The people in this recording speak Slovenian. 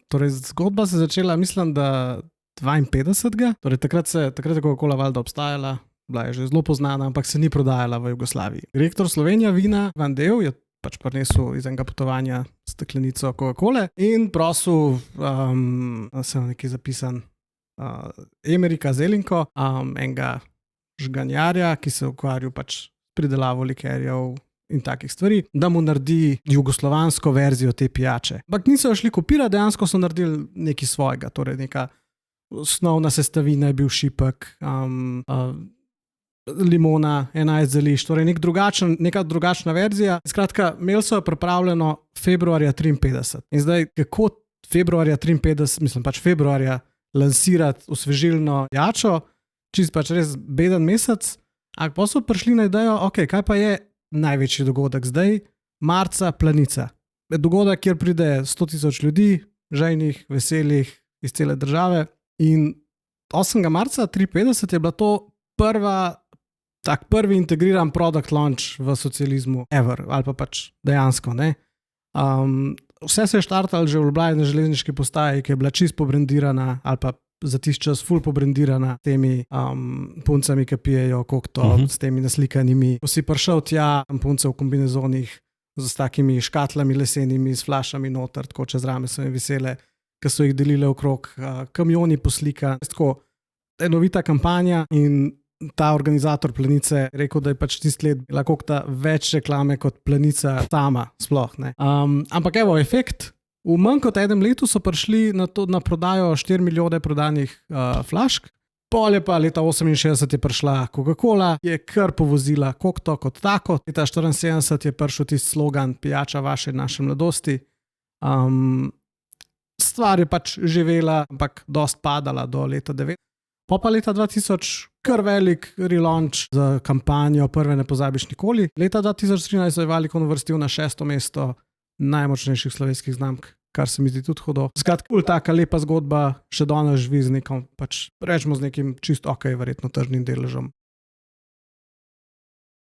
Torej zgodba se je začela, mislim, da 52. Torej takrat je Coca-Cola valjda obstajala, bila je že zelo poznana, ampak se ni prodajala v Jugoslaviji. Direktor Slovenija vina Van Deu je pač prinesel iz enega potovanja steklenico Coca-Cole in prosil, sem nekaj zapisan, Emerika Zelinko, enega žganjarja, ki se ukvarjal pač pridelavo likerjev in takih stvari, da mu naredi jugoslovansko verzijo te pijače. Ampak niso jo šli kopirati, dejansko so naredili nekaj svojega, torej neka osnovna sestavina je bil šipek, limona, 11 zelišč, torej neka drugačna verzija. Skratka, imeli so jo pripravljeno februarja 53. In zdaj, kako februarja 53, mislim pač februarja, lansirati osvežilno pijačo, čist pač res beden mesec, ampak pa so prišli na idejo, ok, kaj pa je največji dogodek zdaj? Marca Planica. Dogodek, kjer pride 100,000 ljudi, žejnih, veselih iz cele države. In 8. marca 53 je bila to prvi integriran product launch v socializmu ever, ali pa pač dejansko, ne. Vse se je štartalo že v Ljubljani na železniški postaji, ki je bila čisto pobrendirana, ali pa za tisti čas ful pobrendirana temi puncami, ki pijejo kokto, s temi naslikanimi. Ko si prišel tja, punce v kombinezonih z takimi škatlami lesenimi, s flašami noter, tako čez rame so jim vesele, ki so jih delile okrog, kamioni poslika. Tako enovita kampanja in ta organizator Planice rekel, da je pač tisti let bila kokta več reklame kot Planica sama sploh, ne. Ampak evo, efekt. V manj kot enem letu so prišli na prodajo 4 milijone prodanih flašk. Pol je pa leta 68 je prišla Coca-Cola, je kar povozila kokto kot tako. Leta 74 je prišel tisti slogan pijača vaše naše mladosti. Stvar je pač živela, ampak dost padala do leta 9. Pa leta 2000 kar velik relaunch z kampanjo Prve ne pozabiš nikoli. Leta 2013 je Valikon uvrstil na 6. mesto najmočnejših slovenskih znamk, kar se mi zdi tudi hudo. Skratka, taka lepa zgodba, še danes živi z nekim, pač rečemo z nekim čisto verjetno tržnim deležem.